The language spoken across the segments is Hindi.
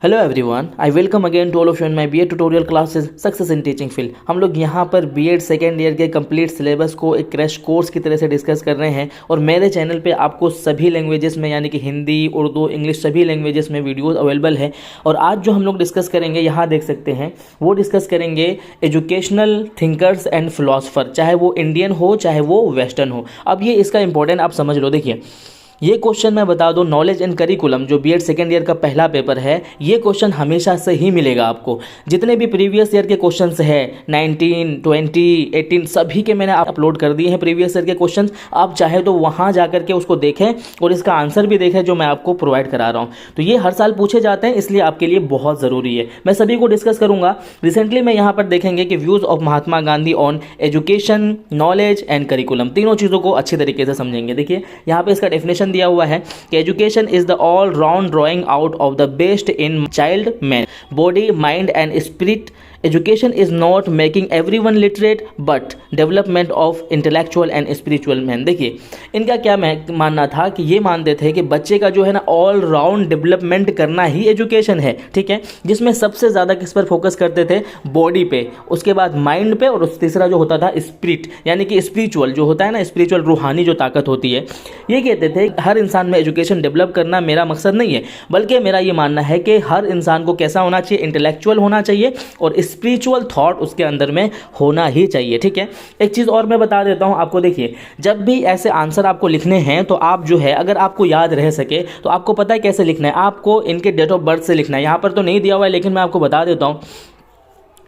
Hello everyone, I welcome again to all of you in my BEd tutorial classes success in teaching field. हम लोग यहाँ पर बीएड सेकेंड ईयर के कंप्लीट सिलेबस को एक क्रैश कोर्स की तरह से डिस्कस कर रहे हैं और मेरे चैनल पे आपको सभी लैंग्वेजेस में यानी कि हिंदी, उर्दू, इंग्लिश सभी लैंग्वेजेस में वीडियोस अवेलेबल है। और आज जो हम लोग डिस्कस करेंगे यहाँ देख सकते हैं, वो डिस्कस करेंगे एजुकेशनल थिंकर्स एंड फिलोसफर, चाहे वो इंडियन हो चाहे वो वेस्टर्न हो। अब ये इसका इंपॉर्टेंट आप समझ लो। देखिए, ये क्वेश्चन मैं बता दूं, नॉलेज एंड करिकुलम जो बीएड सेकेंड ईयर का पहला पेपर है, ये क्वेश्चन हमेशा से ही मिलेगा आपको। जितने भी प्रीवियस ईयर के क्वेश्चंस हैं 19, 20, 18 सभी के मैंने अपलोड कर दिए हैं प्रीवियस ईयर के क्वेश्चंस। आप चाहे तो वहाँ जा करके उसको देखें और इसका आंसर भी देखें जो मैं आपको प्रोवाइड करा रहा हूँ। तो ये हर साल पूछे जाते हैं, इसलिए आपके लिए बहुत ज़रूरी है। मैं सभी को डिस्कस करूँगा। रिसेंटली मैं यहाँ पर देखेंगे कि views of Mahatma Gandhi on education, knowledge and curriculum, तीनों चीज़ों को अच्छी तरीके से समझेंगे। देखिए यहाँ पे इसका डेफिनेशन दिया हुआ है कि education is the all round drawing out of the best in child man, body, mind and spirit. Education is not making everyone literate but development of intellectual and spiritual man. देखिए इनका क्या मानना था कि ये मानते थे कि बच्चे का जो है ना ऑल राउंड डेवलपमेंट करना ही एजुकेशन है, ठीक है, जिसमें सबसे ज़्यादा किस पर फोकस करते थे? बॉडी पे, उसके बाद माइंड पे, और तीसरा जो होता था स्पिरिट, यानी कि स्पिरिचुअल जो होता है ना, स्पिरिचुअल रूहानी जो ताकत होती है। ये कहते थे हर इंसान में एजुकेशन डेवलप करना मेरा मकसद नहीं है, बल्कि मेरा ये मानना है कि हर इंसान को कैसा होना चाहिए? इंटेलेक्चुअल होना चाहिए और स्पिरिचुअल थॉट उसके अंदर में होना ही चाहिए, ठीक है। एक चीज़ और मैं बता देता हूं आपको। देखिए, जब भी ऐसे आंसर आपको लिखने हैं तो आप जो है, अगर आपको याद रह सके तो आपको पता है कैसे लिखना है? आपको इनके डेट ऑफ बर्थ से लिखना है। यहाँ पर तो नहीं दिया हुआ है लेकिन मैं आपको बता देता हूँ।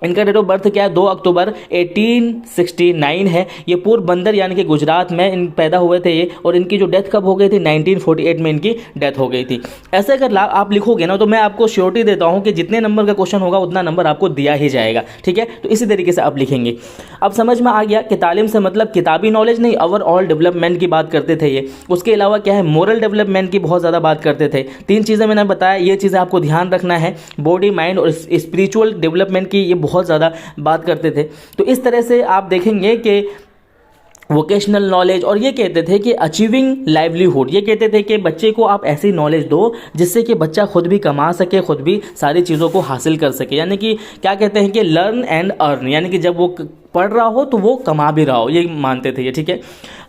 इनका डेट ऑफ बर्थ क्या है? 2 अक्टूबर 1869 है। ये पोरबंदर यानी कि गुजरात में इन पैदा हुए थे ये, और इनकी जो डेथ कब हो गई थी? 1948 में इनकी डेथ हो गई थी। ऐसे अगर आप लिखोगे ना तो मैं आपको श्योरिटी देता हूँ कि जितने नंबर का क्वेश्चन होगा उतना नंबर आपको दिया ही जाएगा, ठीक है। तो इसी तरीके से आप लिखेंगे। अब समझ में आ गया कि तालीम से मतलब किताबी नॉलेज नहीं, ओवरऑल डेवलपमेंट की बात करते थे ये। उसके अलावा क्या है? मोरल डेवलपमेंट की बहुत ज़्यादा बात करते थे। 3 चीज़ें मैंने बताया, ये चीज़ें आपको ध्यान रखना है। बॉडी, माइंड और स्पिरिचुअल डेवलपमेंट की ये बहुत ज़्यादा बात करते थे। तो इस तरह से आप देखेंगे कि वोकेशनल नॉलेज, और ये कहते थे कि अचीविंग लाइवलीहुड, ये कहते थे कि बच्चे को आप ऐसी नॉलेज दो जिससे कि बच्चा खुद भी कमा सके, खुद भी सारी चीज़ों को हासिल कर सके। यानी कि क्या कहते हैं कि लर्न एंड अर्न, यानी कि जब वो पढ़ रहा हो तो वो कमा भी रहा हो, ये मानते थे ये, ठीक है।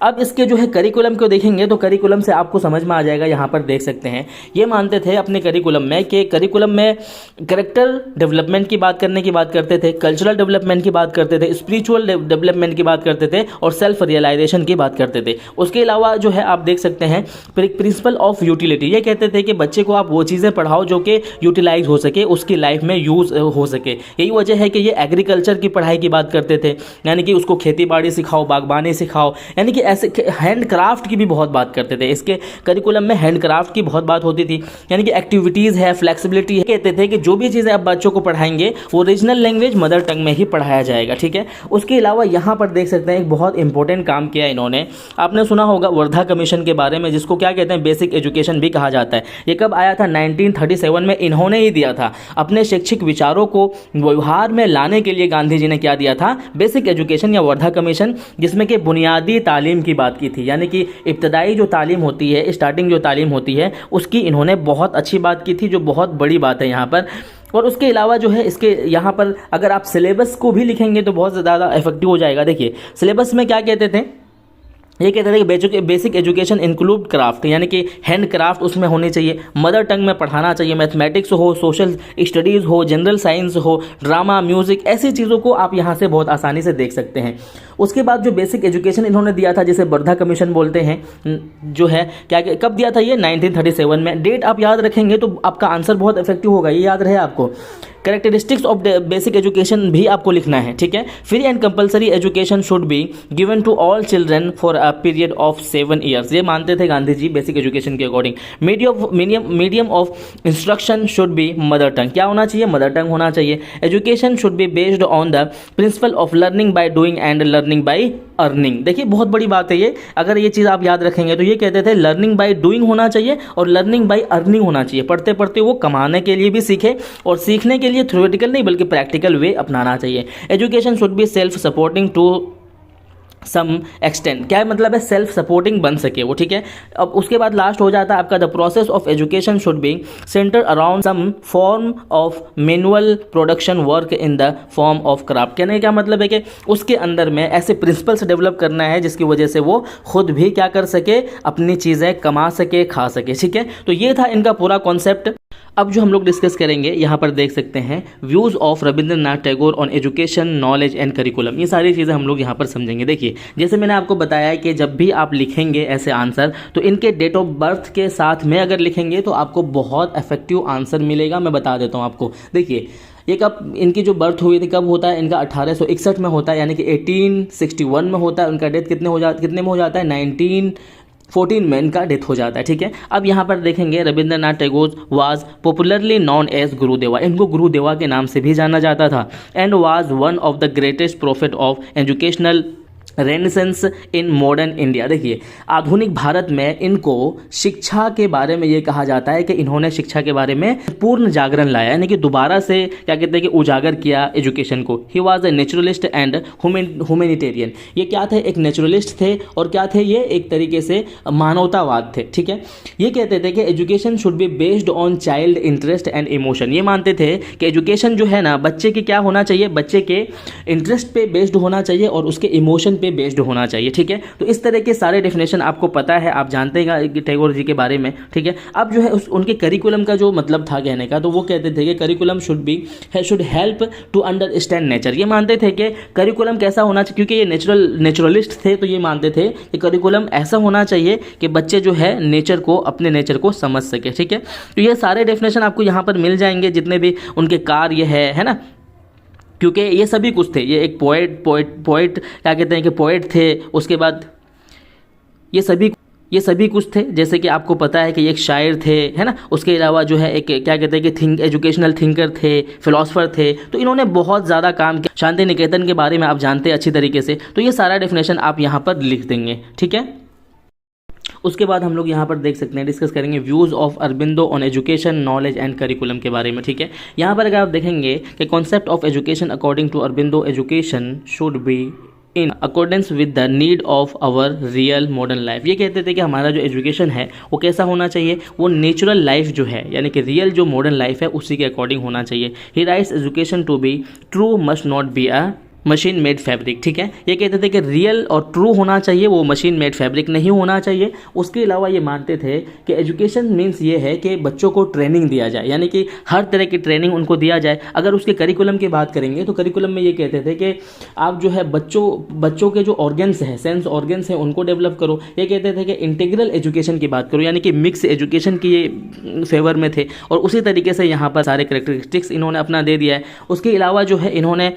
अब इसके जो है करिकुलम को देखेंगे तो करिकुलम से आपको समझ में आ जाएगा। यहाँ पर देख सकते हैं, ये मानते थे अपने करिकुलम में कि करिकुलम में कैरेक्टर डेवलपमेंट की बात करते थे, कल्चरल डेवलपमेंट की बात करते थे, स्पिरिचुअल डेवलपमेंट की बात करते थे और सेल्फ रियलाइजेशन की बात करते थे। उसके अलावा जो है आप देख सकते हैं प्रिंसिपल ऑफ यूटिलिटी, ये कहते थे कि बच्चे को आप वो चीज़ें पढ़ाओ जो कि यूटिलाइज हो सके, उसकी लाइफ में यूज़ हो सके। यही वजह है कि ये एग्रीकल्चर की पढ़ाई की बात करते थे, यानी कि उसको खेती बाड़ी सिखाओ, बागबानी सिखाओ, यानी कि ऐसे हैंड क्राफ्ट की भी बहुत बात करते थे। इसके करिकुलम में हैंड क्राफ्ट की बहुत बात होती थी, यानी कि एक्टिविटीज़ है, फ्लेक्सिबिलिटी है। कहते थे कि जो भी चीज़ें आप बच्चों को पढ़ाएंगे वो रीजनल लैंग्वेज मदर टंग में ही पढ़ाया जाएगा, ठीक है। उसके अलावा यहाँ पर देख सकते हैं एक बहुत इंपॉर्टेंट काम किया इन्होंने। आपने सुना होगा वर्धा कमीशन के बारे में, जिसको क्या कहते हैं? बेसिक एजुकेशन भी कहा जाता है। ये कब आया था? 1937 में इन्होंने ही दिया था। अपने शैक्षिक विचारों को व्यवहार में लाने के लिए गांधी जी ने क्या दिया था? बेसिक एजुकेशन या वर्धा कमीशन, जिसमें कि बुनियादी तालीम की बात की थी, यानी कि इब्तदाई जो तालीम होती है, स्टार्टिंग जो तालीम होती है, उसकी इन्होंने बहुत अच्छी बात की थी, जो बहुत बड़ी बात है यहाँ पर। और उसके अलावा जो है इसके यहाँ पर अगर आप सिलेबस को भी लिखेंगे तो बहुत ज़्यादा इफेक्टिव हो जाएगा। देखिए सिलेबस में क्या कहते थे? ये कहते थे कि बेसिक एजुकेशन इंक्लूड क्राफ्ट, यानी कि हैंड क्राफ्ट उसमें होनी चाहिए, मदर टंग में पढ़ाना चाहिए, मैथमेटिक्स हो, सोशल स्टडीज़ हो, जनरल साइंस हो, ड्रामा, म्यूज़िक, ऐसी चीज़ों को आप यहाँ से बहुत आसानी से देख सकते हैं। उसके बाद जो बेसिक एजुकेशन इन्होंने दिया था, जिसे वर्धा कमीशन बोलते हैं, जो है क्या कब दिया था? ये 1937 में। डेट आप याद रखेंगे तो आपका आंसर बहुत इफेक्टिव होगा, ये याद रहे आपको। कैरेक्टरिस्टिक्स ऑफ बेसिक एजुकेशन भी आपको लिखना है, ठीक है। Free and compulsory education should be given to all children for a period of 7 years, ये मानते थे गांधी जी बेसिक एजुकेशन के according. Medium of instruction should be mother tongue, क्या होना चाहिए? मदर टंग होना चाहिए। Education should be based on the principle of learning by doing and learning by earning. देखिए बहुत बड़ी बात है ये, अगर ये चीज़ आप याद रखेंगे तो ये कहते थे लर्निंग बाय डूइंग होना चाहिए और लर्निंग बाय अर्निंग होना चाहिए। पढ़ते पढ़ते वो कमाने के लिए भी सीखे, और सीखने के लिए थ्योरेटिकल नहीं बल्कि प्रैक्टिकल वे अपनाना चाहिए। Education should be self supporting to some extent, क्या मतलब है, सेल्फ सपोर्टिंग बन सके वो, ठीक है। अब उसके बाद लास्ट हो जाता है आपका the process of education should be centre around some form of manual production work in the form of craft. कहने का क्या मतलब है कि उसके अंदर में ऐसे प्रिंसिपल्स डेवलप करना है जिसकी वजह से वो खुद भी क्या कर सके, अपनी चीज़ें कमा सके, खा सके, ठीक है। तो ये था इनका पूरा कॉन्सेप्ट। अब जो हम लोग डिस्कस करेंगे यहाँ पर देख सकते हैं views of Rabindranath Tagore on education, knowledge and curriculum. ये सारी चीज़ें हम लोग यहाँ पर समझेंगे। देखिए, जैसे मैंने आपको बताया कि जब भी आप लिखेंगे ऐसे आंसर तो इनके डेट ऑफ बर्थ के साथ में अगर लिखेंगे तो आपको बहुत इफेक्टिव आंसर मिलेगा। मैं बता देता हूँ आपको। देखिए, ये कब इनकी जो बर्थ हुई थी कब होता है, इनका 1861 में होता है, यानी कि 1861 में होता है। उनका डेथ कितने में हो जाता है, 1914 में इनका डेथ हो जाता है, ठीक है। अब यहाँ पर देखेंगे Rabindranath Tagore was popularly known as Gurudeva, इनको गुरुदेवा के नाम से भी जाना जाता था, and was one of the greatest prophet of educational renaissance in modern India. देखिए, आधुनिक भारत में इनको शिक्षा के बारे में ये कहा जाता है कि इन्होंने शिक्षा के बारे में पूर्ण जागरण लाया, यानी कि दोबारा से क्या कहते हैं कि उजागर किया एजुकेशन को। He was a naturalist and humanitarian. ये क्या थे, एक नेचुरलिस्ट थे और क्या थे ये, एक तरीके से मानवतावाद थे, ठीक है। ये कहते थे कि education should be based on child interest and emotion. ये मानते थे कि एजुकेशन जो है ना, बच्चे की क्या होना चाहिए, बच्चे के इंटरेस्ट पे बेस्ड होना चाहिए और उसके इमोशन पे बेस्ड होना चाहिए, ठीक है। तो इस तरह के सारे डेफिनेशन आपको पता है, आप जानते हैं टैगोर जी के बारे में, ठीक है। अब जो है उनके करिकुलम का जो मतलब था कहने का, तो वो कहते थे कि curriculum should help to understand nature. ये मानते थे कि करिकुलम कैसा होना चाहिए, क्योंकि ये नेचुरलिस्ट थे, तो ये मानते थे कि करिकुलम ऐसा होना चाहिए कि बच्चे जो है नेचर को, अपने नेचर को समझ सके, ठीक है। तो ये सारे डेफिनेशन आपको यहाँ पर मिल जाएंगे, जितने भी उनके कार्य है ना, क्योंकि ये सभी कुछ थे। ये एक पोएट क्या कहते हैं कि पोएट थे, उसके बाद ये सभी कुछ थे, जैसे कि आपको पता है कि एक शायर थे, है ना। उसके अलावा जो है एक क्या कहते हैं कि एजुकेशनल थिंकर थे, फिलोसफर थे। तो इन्होंने बहुत ज़्यादा काम किया। शांति निकेतन के बारे में आप जानते हैं अच्छी तरीके से, तो ये सारा डेफिनेशन आप यहाँ पर लिख देंगे, ठीक है। उसके बाद हम लोग यहाँ पर देख सकते हैं, डिस्कस करेंगे views of Aurobindo on education, knowledge and curriculum के बारे में, ठीक है। यहाँ पर अगर आप देखेंगे कि concept of education according to Aurobindo, education should be in accordance with the need of our real modern life. ये कहते थे कि हमारा जो एजुकेशन है वो कैसा होना चाहिए, वो नेचुरल लाइफ जो है, यानी कि रियल जो मॉडर्न लाइफ है उसी के अकॉर्डिंग होना चाहिए। He writes education to be true must not be a machine made fabric, ठीक है। ये कहते थे कि रियल और ट्रू होना चाहिए, वो मशीन मेड फैब्रिक नहीं होना चाहिए। उसके अलावा ये मानते थे कि एजुकेशन मीन्स ये है कि बच्चों को ट्रेनिंग दिया जाए, यानी कि हर तरह की ट्रेनिंग उनको दिया जाए। अगर उसके करिकुलम की बात करेंगे तो करिकुलम में ये कहते थे कि आप जो है बच्चों के जो ऑर्गन्स हैं, सेंस ऑर्गन्स हैं, उनको डेवलप करो। ये कहते थे कि इंटीग्रल एजुकेशन की बात करो, यानी कि मिक्स एजुकेशन की ये फेवर में थे। और उसी तरीके से यहाँ पर सारे करेक्टरिस्टिक्स इन्होंने अपना दे दिया है। उसके अलावा जो है इन्होंने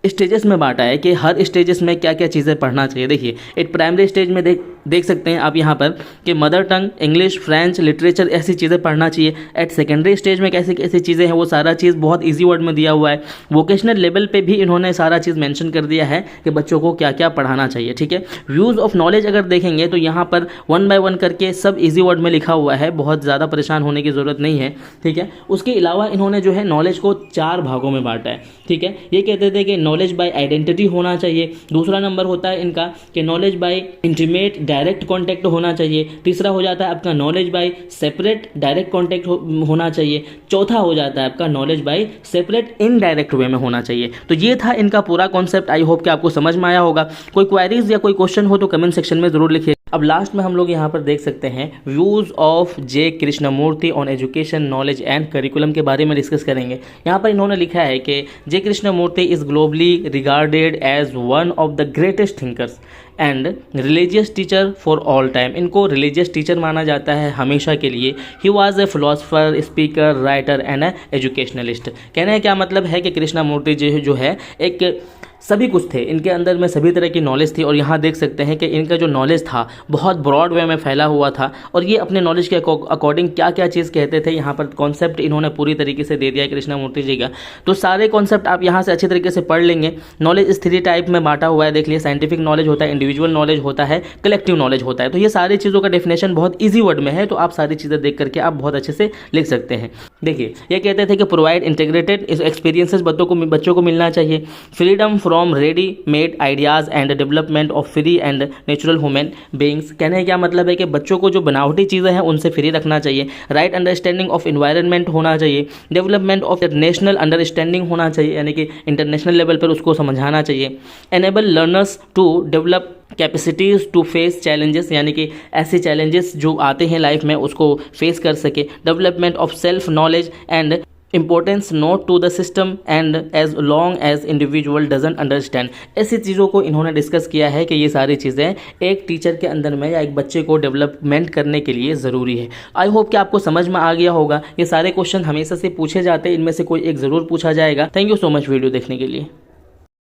स्टेजेस में बांटा है कि हर स्टेजेस में क्या क्या चीज़ें पढ़ना चाहिए। देखिए, एक प्राइमरी स्टेज में देख सकते हैं आप यहाँ पर कि mother tongue, English, French, literature, ऐसी चीज़ें पढ़ना चाहिए। एट सेकेंडरी स्टेज में कैसी कैसी चीज़ें हैं वो सारा चीज़ बहुत इजी वर्ड में दिया हुआ है। वोकेशनल लेवल पे भी इन्होंने सारा चीज़ मेंशन कर दिया है कि बच्चों को क्या क्या पढ़ाना चाहिए, ठीक है। व्यूज़ ऑफ नॉलेज अगर देखेंगे तो यहाँ पर 1 बाय 1 करके सब इजी वर्ड में लिखा हुआ है, बहुत ज़्यादा परेशान होने की ज़रूरत नहीं है, ठीक है। उसके अलावा इन्होंने जो है नॉलेज को 4 भागों में बांटा है, ठीक है। ये कहते थे कि नॉलेज बाय आइडेंटिटी होना चाहिए। दूसरा नंबर होता है इनका कि knowledge by intimate direct contact होना चाहिए। तीसरा हो जाता है आपका knowledge by separate direct contact होना चाहिए। चौथा हो जाता है आपका knowledge by separate indirect way में होना चाहिए। तो ये था इनका पूरा कॉन्सेप्ट। आई होप कि आपको समझ में आया होगा। कोई क्वेरीज या कोई क्वेश्चन हो तो कमेंट सेक्शन में जरूर लिखिए। अब लास्ट में हम लोग यहाँ पर देख सकते हैं views of J Krishnamurti on education, knowledge and curriculum के बारे में डिस्कस करेंगे। यहाँ पर इन्होंने लिखा है कि J Krishnamurti is globally regarded as one of the greatest thinkers and religious teacher for all time. इनको रिलीजियस टीचर माना जाता है हमेशा के लिए। He was a philosopher, speaker, writer and a educationalist. कहने का क्या मतलब है कि कृष्णमूर्ति जी जो है एक सभी कुछ थे, इनके अंदर में सभी तरह की नॉलेज थी। और यहाँ देख सकते हैं कि इनका जो नॉलेज था बहुत ब्रॉड वे में फैला हुआ था। और ये अपने नॉलेज के अकॉर्डिंग क्या क्या चीज़ कहते थे, यहाँ पर कॉन्सेप्ट इन्होंने पूरी तरीके से दे दिया है कृष्णमूर्ति जी का। तो सारे कॉन्सेप्ट आप यहाँ से अच्छे तरीके से पढ़ लेंगे। नॉलेज इस 3 टाइप में बांटा हुआ है, देख लिया। साइंटिफिक नॉलेज होता है, इंडिविजुअल नॉलेज होता है, कलेक्टिव नॉलेज होता है। तो ये सारी चीज़ों का डेफिनेशन बहुत ईजी वर्ड में है, तो आप सारी चीज़ें देख करके आप बहुत अच्छे से लिख सकते हैं। देखिए ये कहते थे कि प्रोवाइड इंटीग्रेटेड एक्सपीरियंसेस बच्चों को मिलना चाहिए, freedom from ready made ideas and development of free and natural human beings. कहने का क्या मतलब है कि बच्चों को जो बनावटी चीज़ें हैं उनसे फ्री रखना चाहिए, राइट अंडरस्टैंडिंग ऑफ इन्वायरमेंट होना चाहिए, डेवलपमेंट ऑफ नेशनल अंडरस्टैंडिंग होना चाहिए, यानी कि इंटरनेशनल लेवल पर उसको समझाना चाहिए, enable learners to develop capacities to face challenges, यानी कि ऐसे चैलेंजेस जो आते हैं लाइफ में उसको फेस कर सके, development of self knowledge and importance note to the system and as long as individual doesn't understand. ऐसी चीज़ों को इन्होंने डिस्कस किया है कि ये सारी चीज़ें एक टीचर के अंदर में या एक बच्चे को डेवलपमेंट करने के लिए ज़रूरी है। आई होप कि आपको समझ में आ गया होगा। ये सारे क्वेश्चन हमेशा से पूछे जाते हैं, इनमें से कोई एक ज़रूर पूछा जाएगा। Thank you so much video देखने के लिए।